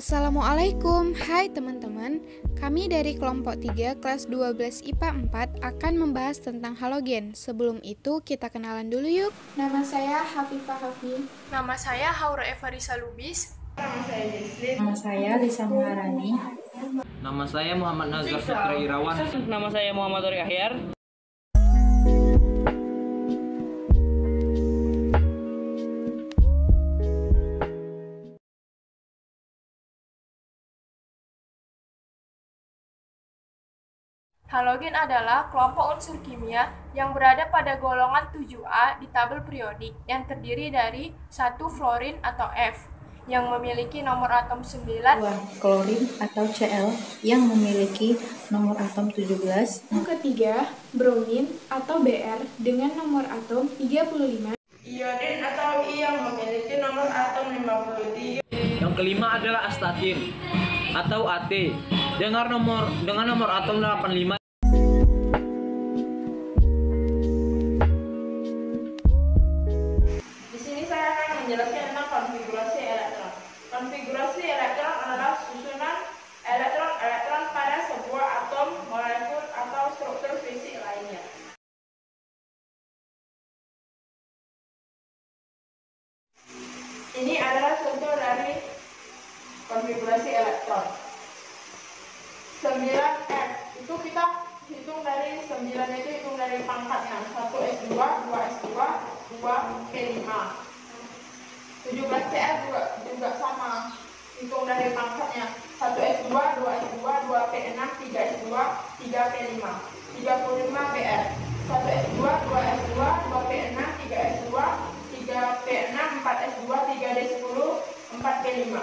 Assalamualaikum, hai teman-teman. Kami dari kelompok 3 kelas 12 IPA 4 akan membahas tentang halogen. Sebelum itu kita kenalan dulu yuk. Nama saya Hafifah Hafi. Nama saya Haura Evarisa Lubis. Nama saya Jesslyn. Nama saya Lisa Muharani. Nama saya Muhammad Nazar Putra Irawan. Nama saya Muhammad Tori Ahyar. Halogen adalah kelompok unsur kimia yang berada pada golongan 7A di tabel periodik yang terdiri dari 1 fluorin atau F yang memiliki nomor atom 9, 2. Klorin atau Cl yang memiliki nomor atom 17. Yang ketiga, bromin atau Br dengan nomor atom 35. Iodin atau I yang memiliki nomor atom 53. Yang kelima adalah astatin atau AT dengan nomor atom 85. Di sini saya akan menjelaskan tentang konfigurasi elektron. Konfigurasi elektron adalah susunan elektron-elektron pada sebuah atom, molekul, atau struktur fisik lainnya. Ini adalah contoh dari konfigurasi elektron. 9F itu kita hitung dari 9 itu hitung dari pangkatnya 1s2, 2s2, 2p5. 17Cl juga sama, hitung dari pangkatnya 1s2, 2s2, 2p6, 3s2, 3p5. 35Br 1s2, 2s2, 2p6, 3s2, 3p6, 4s2, 3d10, 4p5.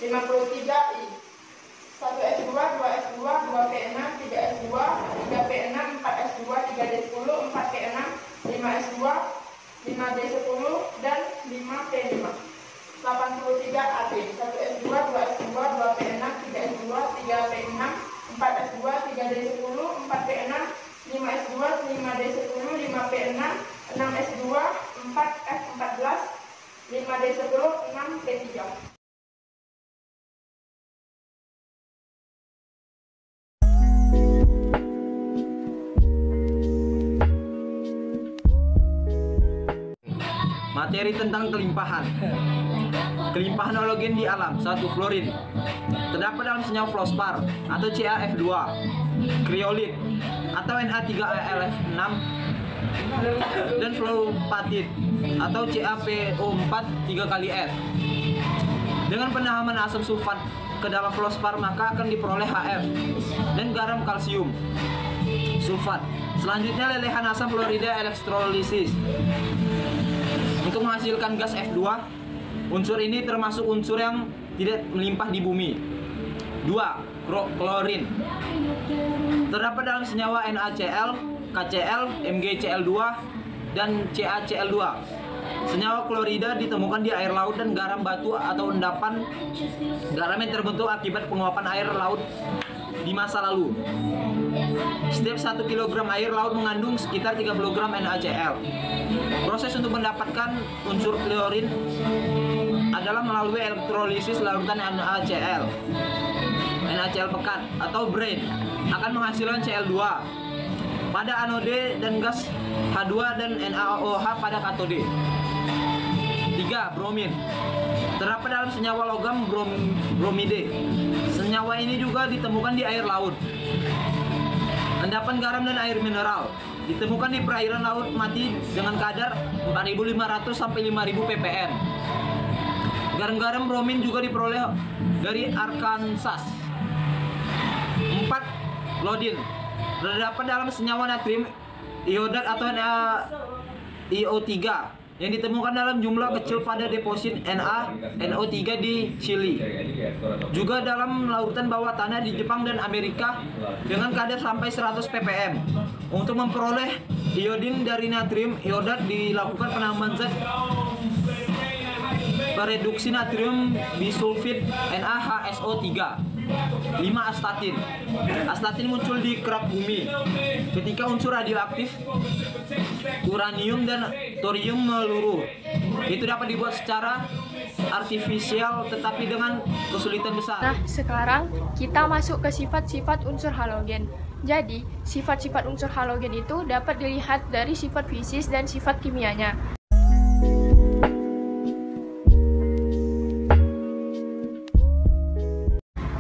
53I 1s2, 2s2, 2p6, 3s2, 3p6, 4s2, 3d10, 4p6, 5s2, 5d10, dan 5p5. 83AB 1s2, 2s2, 2p6, 3s2, 3p6, 4s2, 3d10, 4p6, 5s2, 5d10, 5p6, 6s2, 4f14, 5d10, 6p3. Materi tentang kelimpahan. Kelimpahan halogen di alam. 1. Fluorin terdapat dalam senyawa fluorspar atau CaF2, kriolit atau Na3Al6, dan fluoropatid atau CaPO4 3 kali F. Dengan pendahaman asam sulfat ke dalam fluorspar maka akan diperoleh HF dan garam kalsium sulfat. Selanjutnya lelehan asam fluorida elektrolisis untuk menghasilkan gas F2. Unsur ini termasuk unsur yang tidak melimpah di bumi. 2. Klorin terdapat dalam senyawa NaCl, KCl, MgCl2, dan CaCl2. Senyawa klorida ditemukan di air laut dan garam batu atau endapan garam yang terbentuk akibat penguapan air laut di masa lalu. Setiap 1 kg air laut mengandung sekitar 30 gram NaCl. Proses untuk mendapatkan unsur klorin adalah melalui elektrolisis larutan NaCl. NaCl pekat atau brain akan menghasilkan Cl2 pada anode dan gas H2 dan NaOH pada katode. 3. Bromin terdapat dalam senyawa logam bromide. Senyawa ini juga ditemukan di air laut. Endapan garam dan air mineral ditemukan di perairan laut mati dengan kadar 4.500 sampai 5.000 ppm. Garam-garam bromin juga diperoleh dari Arkansas. 4. Iodin terdapat dalam senyawa natrium iodat atau NaIO3 yang ditemukan dalam jumlah kecil pada deposit NaNO3 di Chili. Juga dalam lautan bawah tanah di Jepang dan Amerika dengan kadar sampai 100 ppm. Untuk memperoleh iodin dari natrium iodat dilakukan penambahan zat pereduksi natrium bisulfit NaHSO3. 5. Astatin. Astatin muncul di kerak bumi ketika unsur radioaktif uranium dan thorium meluruh. Itu dapat dibuat secara artifisial tetapi dengan kesulitan besar. Nah, sekarang kita masuk ke sifat-sifat unsur halogen. Jadi, sifat-sifat unsur halogen itu dapat dilihat dari sifat fisis dan sifat kimianya.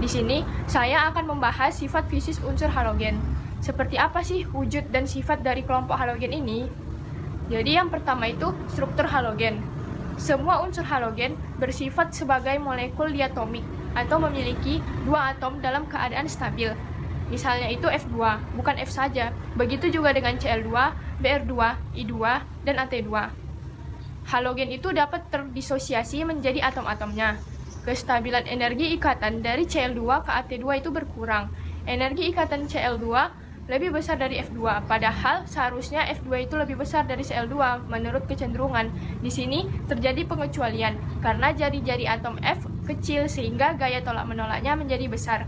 Di sini, saya akan membahas sifat fisis unsur halogen. Seperti apa sih wujud dan sifat dari kelompok halogen ini? Jadi yang pertama itu struktur halogen. Semua unsur halogen bersifat sebagai molekul diatomik atau memiliki dua atom dalam keadaan stabil. Misalnya itu F2, bukan F saja. Begitu juga dengan Cl2, Br2, I2, dan At2. Halogen itu dapat terdisosiasi menjadi atom-atomnya. Kestabilan energi ikatan dari Cl2 ke At2 itu berkurang. Energi ikatan Cl2 lebih besar dari F2, padahal seharusnya F2 itu lebih besar dari Cl2 menurut kecenderungan. Di sini terjadi pengecualian karena jari-jari atom F kecil sehingga gaya tolak menolaknya menjadi besar.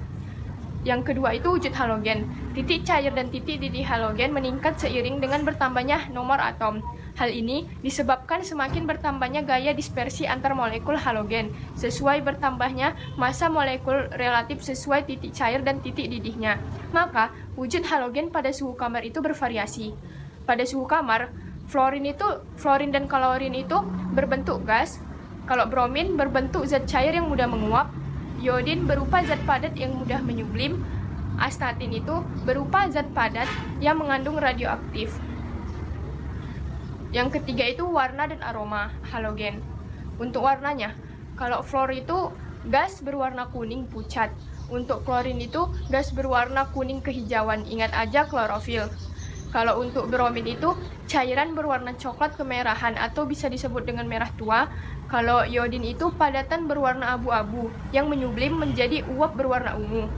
Yang kedua itu wujud halogen. Titik cair dan titik didih halogen meningkat seiring dengan bertambahnya nomor atom. Hal ini disebabkan semakin bertambahnya gaya dispersi antar molekul halogen, sesuai bertambahnya massa molekul relatif sesuai titik cair dan titik didihnya. Maka, wujud halogen pada suhu kamar itu bervariasi. Pada suhu kamar, fluorin dan klorin itu berbentuk gas, kalau bromin berbentuk zat cair yang mudah menguap, iodin berupa zat padat yang mudah menyublim, astatin itu berupa zat padat yang mengandung radioaktif. Yang ketiga itu warna dan aroma halogen. Untuk warnanya, kalau fluor itu gas berwarna kuning pucat. Untuk klorin itu gas berwarna kuning kehijauan, ingat aja klorofil. Kalau untuk bromin itu cairan berwarna coklat kemerahan atau bisa disebut dengan merah tua. Kalau iodin itu padatan berwarna abu-abu yang menyublim menjadi uap berwarna ungu.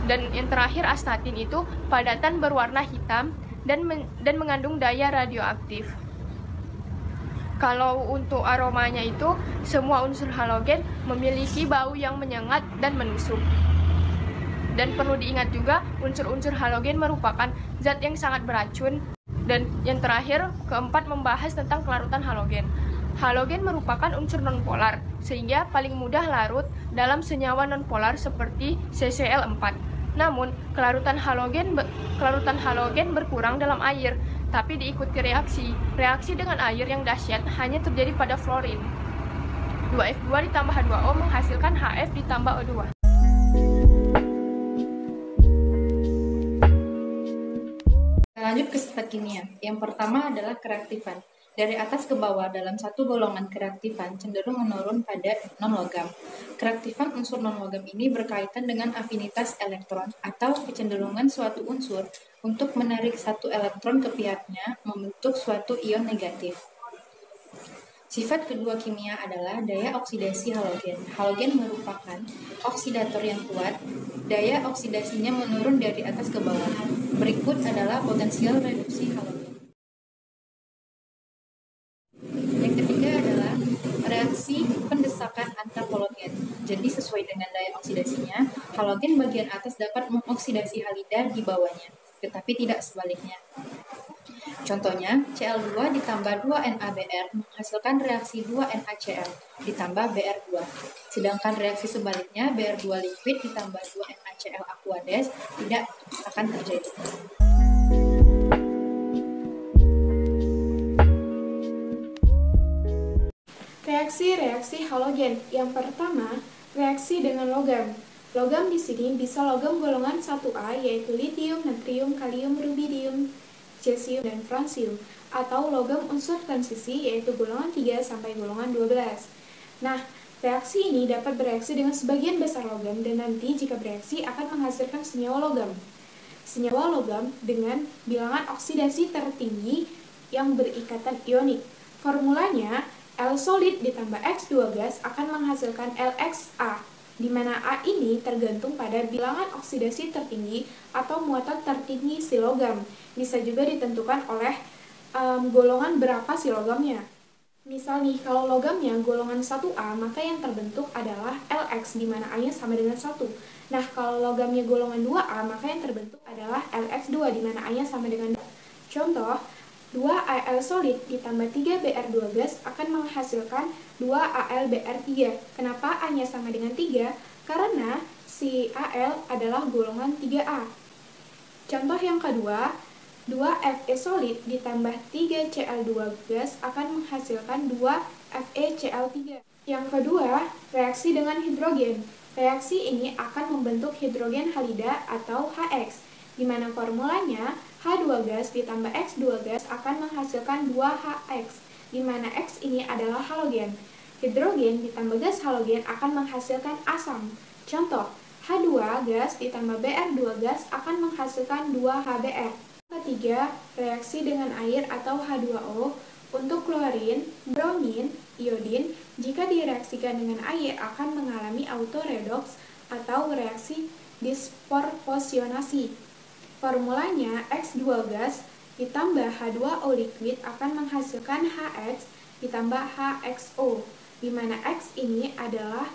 Dan yang terakhir astatin itu padatan berwarna hitam dan mengandung daya radioaktif. Kalau untuk aromanya itu, semua unsur halogen memiliki bau yang menyengat dan menusuk. Dan perlu diingat juga, unsur-unsur halogen merupakan zat yang sangat beracun. Dan yang terakhir, keempat membahas tentang kelarutan halogen. Halogen merupakan unsur nonpolar, sehingga paling mudah larut dalam senyawa nonpolar seperti CCl4. Namun, kelarutan halogen berkurang dalam air, tapi diikuti reaksi. Reaksi dengan air yang dahsyat hanya terjadi pada fluorin. 2F2 ditambah H2O menghasilkan HF ditambah O2. Lanjut ke sifat kimia. Yang pertama adalah kereaktifan. Dari atas ke bawah dalam satu golongan kereaktifan cenderung menurun pada non-logam. Kereaktifan unsur non-logam ini berkaitan dengan afinitas elektron atau kecenderungan suatu unsur untuk menarik satu elektron ke pihaknya membentuk suatu ion negatif. Sifat kedua kimia adalah daya oksidasi halogen. Halogen merupakan oksidator yang kuat. Daya oksidasinya menurun dari atas ke bawah. Berikut adalah potensial reduksi halogen. Yang ketiga adalah reaksi pendesakan antar halogen. Jadi sesuai dengan daya oksidasinya, halogen bagian atas dapat mengoksidasi halida di bawahnya, tetapi tidak sebaliknya. Contohnya, Cl2 ditambah 2NaBr menghasilkan reaksi 2NaCl ditambah Br2. Sedangkan reaksi sebaliknya, Br2 liquid ditambah 2NaCl aqueous tidak akan terjadi. Reaksi-reaksi halogen. Yang pertama, reaksi dengan logam. Logam di sini bisa logam golongan 1A yaitu litium, natrium, kalium, rubidium, cesium, dan francium, atau logam unsur transisi yaitu golongan 3 sampai golongan 12. Nah, reaksi ini dapat bereaksi dengan sebagian besar logam dan nanti jika bereaksi akan menghasilkan senyawa logam. Senyawa logam dengan bilangan oksidasi tertinggi yang berikatan ionik. Formulanya L solid ditambah X2 gas akan menghasilkan LXA, di mana A ini tergantung pada bilangan oksidasi tertinggi atau muatan tertinggi si logam. Bisa juga ditentukan oleh golongan berapa si logamnya. Misal nih, kalau logamnya golongan 1A, maka yang terbentuk adalah LX, di mana A-nya sama dengan 1. Nah, kalau logamnya golongan 2A, maka yang terbentuk adalah LX2, di mana A-nya sama dengan 2. Contoh, 2Al solid ditambah 3Br2 gas akan menghasilkan 2AlBr3. Kenapa A-nya sama dengan 3? Karena si Al adalah golongan 3A. Contoh yang kedua, 2Fe solid ditambah 3Cl2 gas akan menghasilkan 2FeCl3. Yang kedua, reaksi dengan hidrogen. Reaksi ini akan membentuk hidrogen halida atau HX, di mana formulanya H2 gas ditambah X2 gas akan menghasilkan 2HX, di mana X ini adalah halogen. Hidrogen ditambah gas halogen akan menghasilkan asam. Contoh, H2 gas ditambah Br2 gas akan menghasilkan 2HBr. Ketiga, reaksi dengan air atau H2O. Untuk klorin, bromin, iodin, jika direaksikan dengan air akan mengalami autoredoks atau reaksi disproporsionasi. Formulanya X2 gas ditambah H2O liquid akan menghasilkan HX ditambah HXO, di mana X ini adalah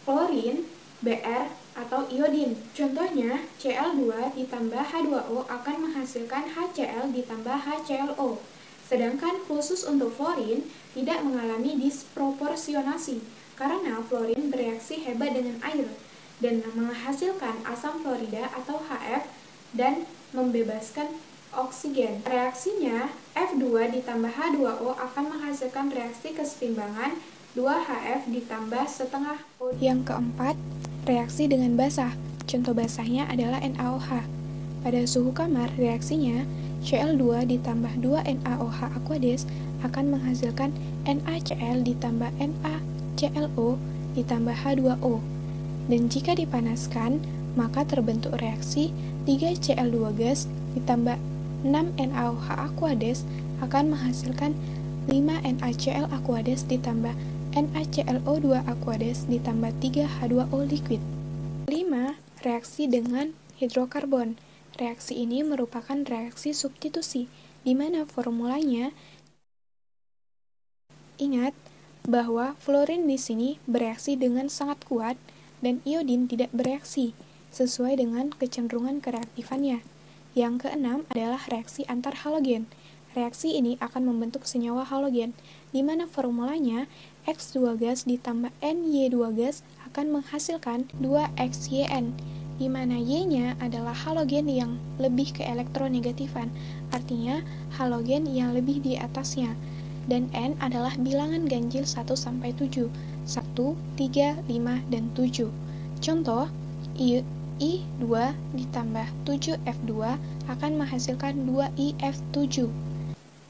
klorin, Br, atau iodin. Contohnya, Cl2 ditambah H2O akan menghasilkan HCl ditambah HClO. Sedangkan khusus untuk fluorin tidak mengalami disproporsionasi karena fluorin bereaksi hebat dengan air dan menghasilkan asam fluorida atau HF dan membebaskan oksigen. Reaksinya F2 ditambah H2O akan menghasilkan reaksi kesetimbangan 2HF ditambah setengah O. Yang keempat, reaksi dengan basah. Contoh basahnya adalah NaOH. Pada suhu kamar, reaksinya Cl2 ditambah 2NaOH aqueous akan menghasilkan NaCl ditambah NaClO ditambah H2O. Dan jika dipanaskan, maka terbentuk reaksi 3Cl2 gas ditambah 6NaOH aqueous akan menghasilkan 5NaCl aqueous ditambah NaClO2 aqueous ditambah 3H2O liquid. 5. Reaksi dengan hidrokarbon. Reaksi ini merupakan reaksi substitusi, di mana formulanya, ingat bahwa fluorin di sini bereaksi dengan sangat kuat dan iodin tidak bereaksi, sesuai dengan kecenderungan kereaktifannya. Yang keenam adalah reaksi antar halogen. Reaksi ini akan membentuk senyawa halogen, di mana formulanya X2 gas ditambah Ny2 gas akan menghasilkan 2XYN, di mana Y-nya adalah halogen yang lebih ke elektronegatifan, artinya halogen yang lebih di atasnya, dan N adalah bilangan ganjil 1-7, 1, 3, 5, dan 7. Contoh, I2 ditambah 7F2 akan menghasilkan 2IF7,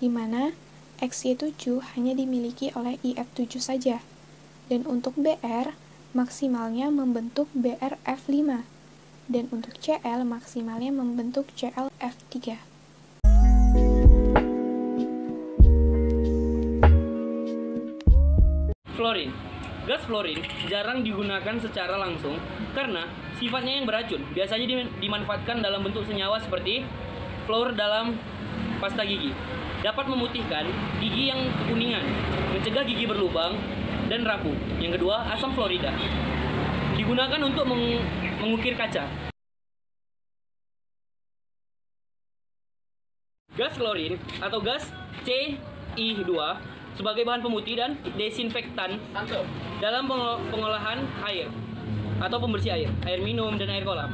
di mana XY7 hanya dimiliki oleh IF7 saja, dan untuk Br maksimalnya membentuk BrF5, dan untuk Cl maksimalnya membentuk ClF3. Fluorin. Gas fluorin jarang digunakan secara langsung karena sifatnya yang beracun. Biasanya dimanfaatkan dalam bentuk senyawa seperti fluor dalam pasta gigi. Dapat memutihkan gigi yang kekuningan, mencegah gigi berlubang dan rapuh. Yang kedua, asam fluorida. Digunakan untuk mengukir kaca. Gas klorin atau gas CI2 sebagai bahan pemutih dan desinfektan dalam pengolahan air atau pembersih air minum dan air kolam.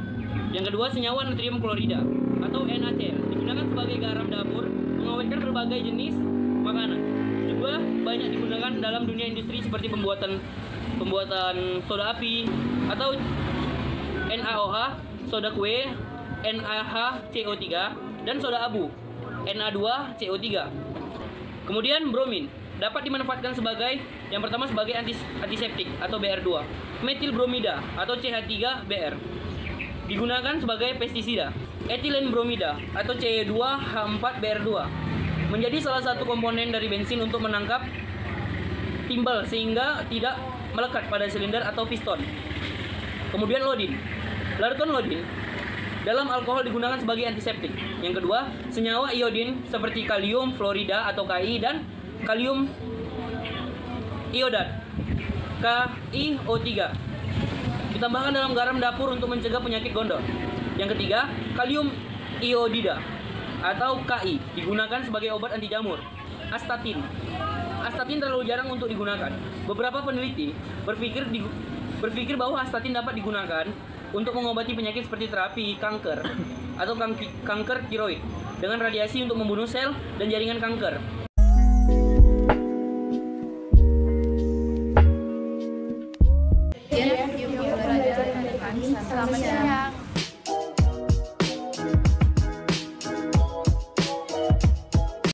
Yang kedua, senyawa natrium klorida atau NaCl digunakan sebagai garam dapur, mengawetkan berbagai jenis makanan. Juga banyak digunakan dalam dunia industri seperti pembuatan soda api atau NaOH, soda kue, NaHCO3, dan soda abu, Na2CO3. Kemudian bromin dapat dimanfaatkan sebagai yang pertama sebagai antiseptik atau Br2. Metil bromida atau CH3Br digunakan sebagai pestisida. Etilen bromida atau C2H4Br2 menjadi salah satu komponen dari bensin untuk menangkap timbal sehingga tidak melekat pada silinder atau piston. Kemudian lodin. Larutan lodin dalam alkohol digunakan sebagai antiseptik. Yang kedua, senyawa iodin seperti kalium fluorida atau Ki dan kalium iodat KiO3 ditambahkan dalam garam dapur untuk mencegah penyakit gondol. Yang ketiga, kalium iodida atau KI digunakan sebagai obat anti jamur. Astatin. Astatin terlalu jarang untuk digunakan. Beberapa peneliti berpikir bahwa astatin dapat digunakan untuk mengobati penyakit seperti terapi kanker atau kanker tiroid dengan radiasi untuk membunuh sel dan jaringan kanker. Ya, yuk belajar. Selamat siang.